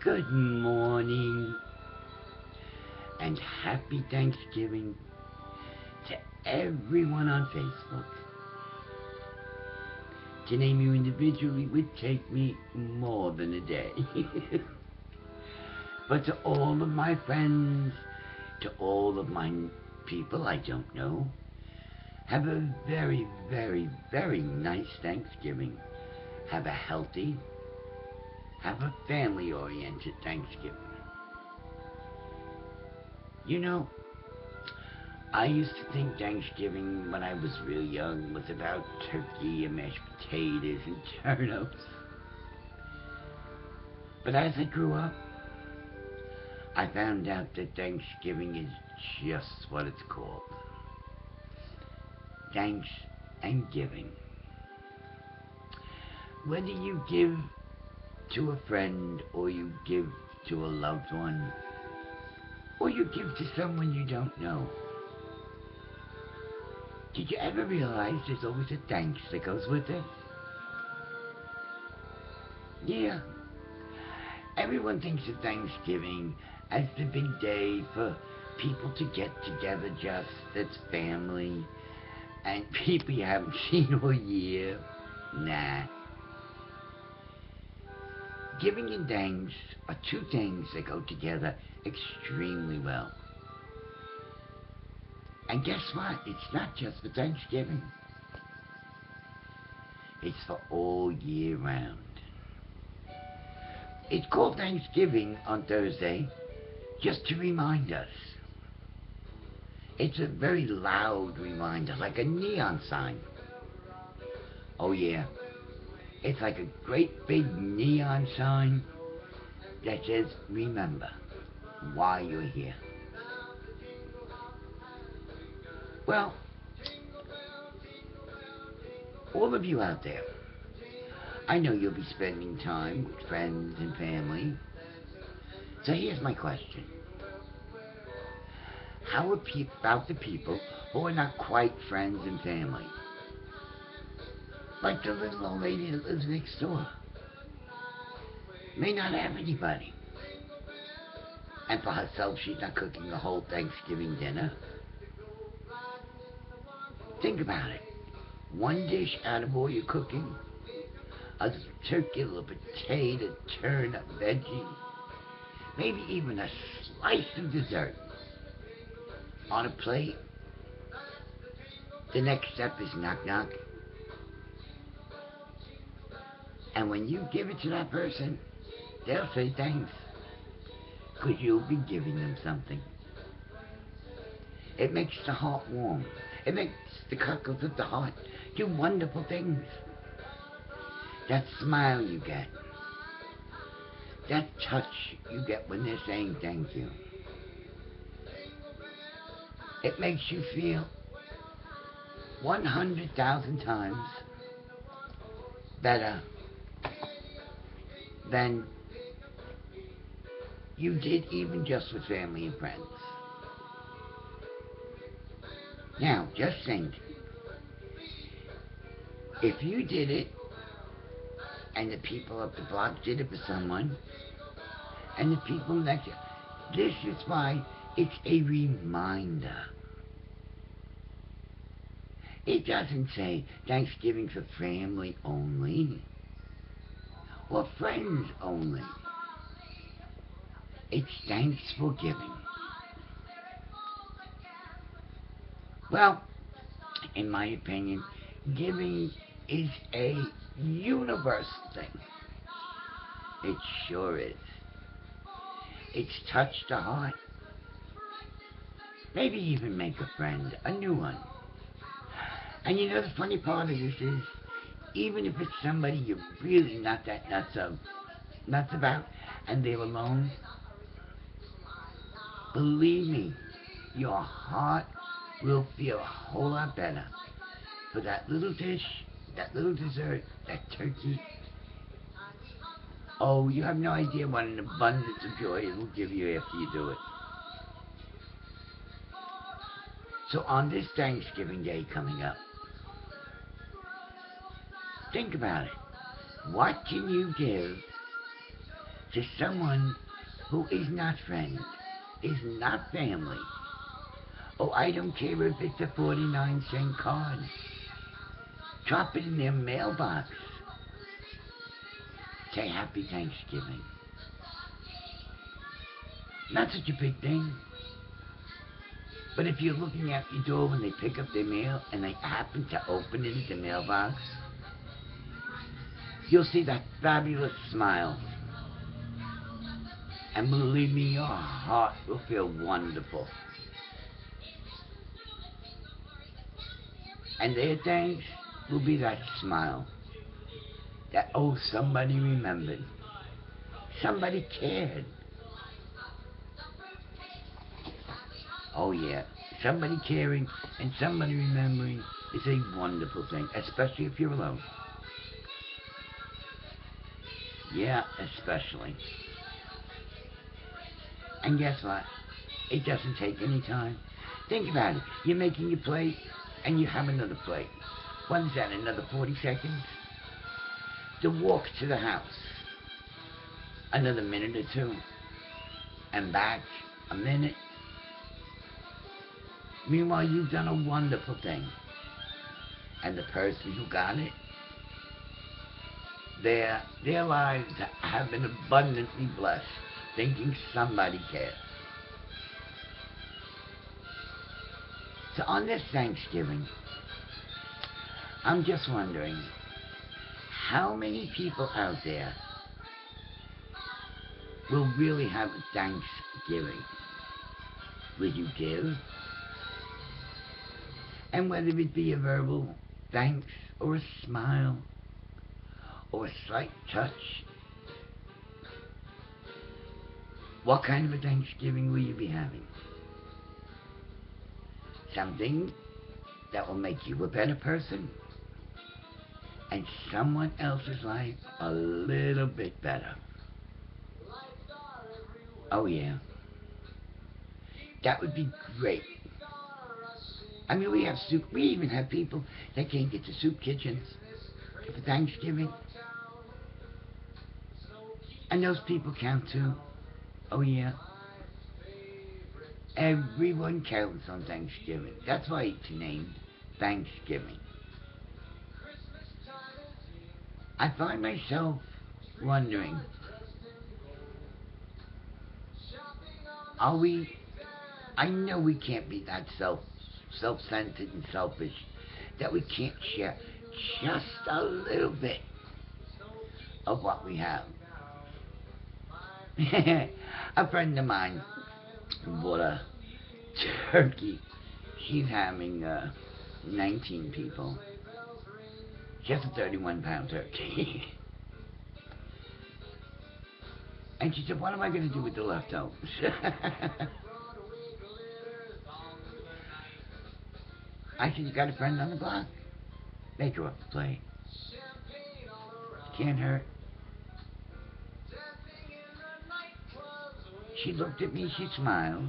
Good morning and happy Thanksgiving to everyone on Facebook. To name you individually would take me more than a day. But to all of my friends, to all of my people I don't know, have a very, very, very nice Thanksgiving. Have a healthy, have a family-oriented Thanksgiving. You know, I used to think Thanksgiving when I was real young was about turkey and mashed potatoes and turnips. But as I grew up, I found out that Thanksgiving is just what it's called. Thanks and giving. Whether you give to a friend or you give to a loved one or you give to someone you don't know, did you ever realize there's always a thanks that goes with it? Yeah. Everyone thinks of Thanksgiving as the big day for people to get together just as family and people you haven't seen all year. Nah. Giving and thanks are two things that go together extremely well. And guess what? It's not just for Thanksgiving. It's for all year round. It's called Thanksgiving on Thursday just to remind us. It's a very loud reminder, like a neon sign. Oh yeah, it's like a great big neon sign that says, remember why you're here. Well, all of you out there, I know you'll be spending time with friends and family. So here's my question. How about the people who are not quite friends and family? Like the little old lady that lives next door. May not have anybody. And for herself, she's not cooking a whole Thanksgiving dinner. Think about it. One dish out of all your cooking. A little turkey, a little potato, turnip, veggie. Maybe even a slice of dessert. On a plate. The next step is knock knock. And when you give it to that person, they'll say thanks. Because you'll be giving them something. It makes the heart warm. It makes the cockles of the heart do wonderful things. That smile you get. That touch you get when they're saying thank you. It makes you feel 100,000 times better than you did even just with family and friends. Now, just think, if you did it, and the people up the block did it for someone, and the people next to you, this is why it's a reminder. It doesn't say Thanksgiving for family only, or friends only. It's thanks for giving. Well, in my opinion, giving is a universal thing. It sure is. It's touched the heart. Maybe even make a friend, a new one. And you know the funny part of this is, even if it's somebody you're really not that nuts about, and they're alone, believe me, your heart will feel a whole lot better for that little dish, that little dessert, that turkey. Oh, you have no idea what an abundance of joy it will give you after you do it. So on this Thanksgiving Day coming up, think about it. What can you give to someone who is not friend, is not family. Oh, I don't care if it's a 49-cent card. Drop it in their mailbox. Say Happy Thanksgiving. Not such a big thing. But if you're looking at your door when they pick up their mail and they happen to open it at the mailbox, you'll see that fabulous smile. And believe me, your heart will feel wonderful. And their thanks will be that smile. That, oh, somebody remembered. Somebody cared. Oh yeah, somebody caring and somebody remembering is a wonderful thing, especially if you're alone. Yeah, especially. And guess what? It doesn't take any time. Think about it. You're making your plate and you have another plate. What is that, another 40 seconds? To walk to the house, another minute or two, and back a minute. Meanwhile, you've done a wonderful thing. And the person who got it, their lives have been abundantly blessed, thinking somebody cared. So on this Thanksgiving, I'm just wondering, how many people out there will really have a Thanksgiving? Will you give? And whether it be a verbal thanks or a smile or a slight touch, what kind of a Thanksgiving will you be having? Something that will make you a better person and someone else's life a little bit better. Oh yeah. That would be great. I mean, we have soup. We even have people that can't get to soup kitchens for Thanksgiving. And those people count too. Oh yeah. Everyone counts on Thanksgiving. That's why it's named Thanksgiving. I find myself wondering, are we, I know we can't be that self-centered and selfish that we can't share just a little bit of what we have. A friend of mine bought a turkey. She's having 19 people. Just a 31-pound turkey. And she said, what am I going to do with the leftovers? I said, you got a friend on the block? Make her up a plate. Can't hurt. She looked at me, she smiled.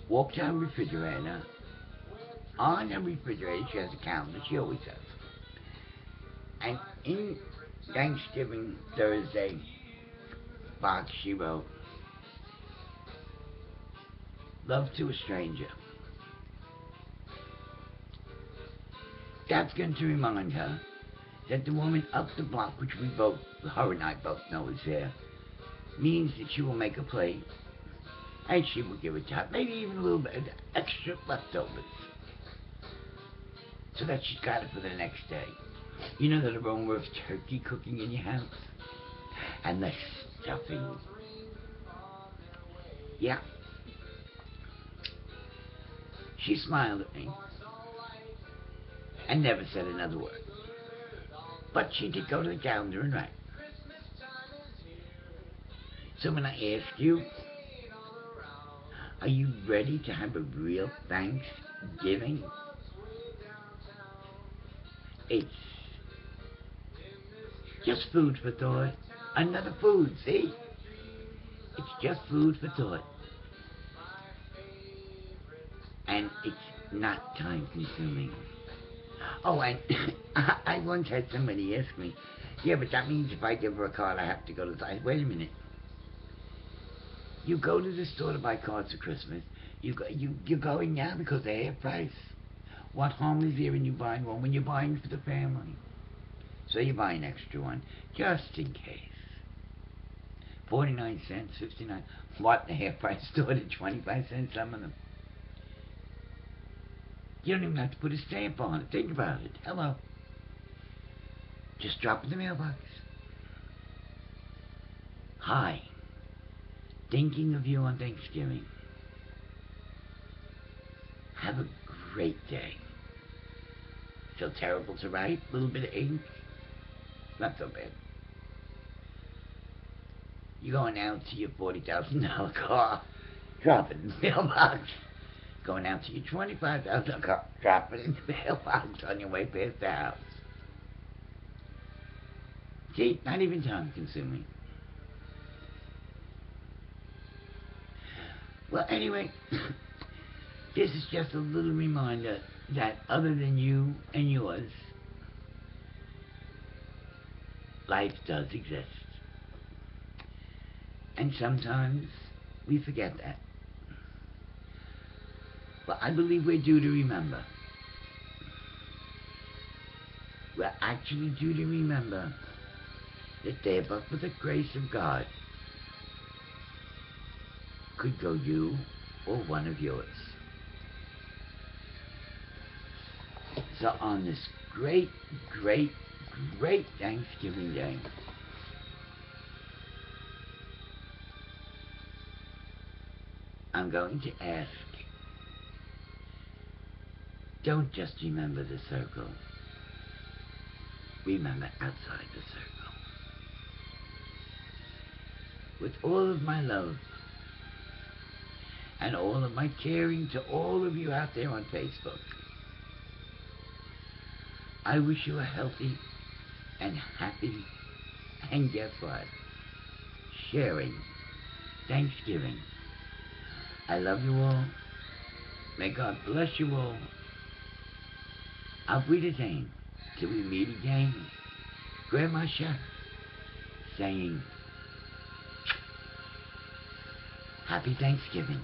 Walked to her refrigerator. On her refrigerator, she has a calendar, she always has. And in Thanksgiving Thursday box, she wrote, love to a stranger. That's going to remind her that the woman up the block, which we both, her and I both know is there, means that she will make a plate and she will give it to her, maybe even a little bit of extra leftovers, so that she's got it for the next day. You know that aroma of turkey cooking in your house? And the stuffing. Yeah. She smiled at me and never said another word. But she did go to the calendar and write. So when I ask you, are you ready to have a real Thanksgiving? It's just food for thought. Another food, see? It's just food for thought. And it's not time consuming. Oh, and I once had somebody ask me, yeah, but that means if I give her a card, I have to go to the... Wait a minute. You go to the store to buy cards for Christmas. You're going now because they're half price. What harm is there in you buying one when you're buying for the family? So you buy an extra one, just in case. 49 cents, 59. What, the half price store to 25 cents, some of them? You don't even have to put a stamp on it. Think about it. Hello. Just drop it in the mailbox. Hi. Thinking of you on Thanksgiving. Have a great day. Feel terrible to write? A little bit of ink? Not so bad. You're going out to your $40,000 car. Drop it in the mailbox. Going out to your $25,000 car. Drop it in the mailbox on your way past the house. See? Not even time consuming. Well, anyway, this is just a little reminder that other than you and yours, life does exist. And sometimes we forget that. But I believe we're due to remember. We're actually due to remember that there, but for the grace of God, could go you or one of yours. So on this great, great, great Thanksgiving Day, I'm going to ask, don't just remember the circle. Remember outside the circle. With all of my love and all of my caring to all of you out there on Facebook, I wish you a healthy and happy, and guess what? Sharing Thanksgiving. I love you all. May God bless you all. Auf Wiedersehen. Till we meet again. Grandma Chef saying, Happy Thanksgiving.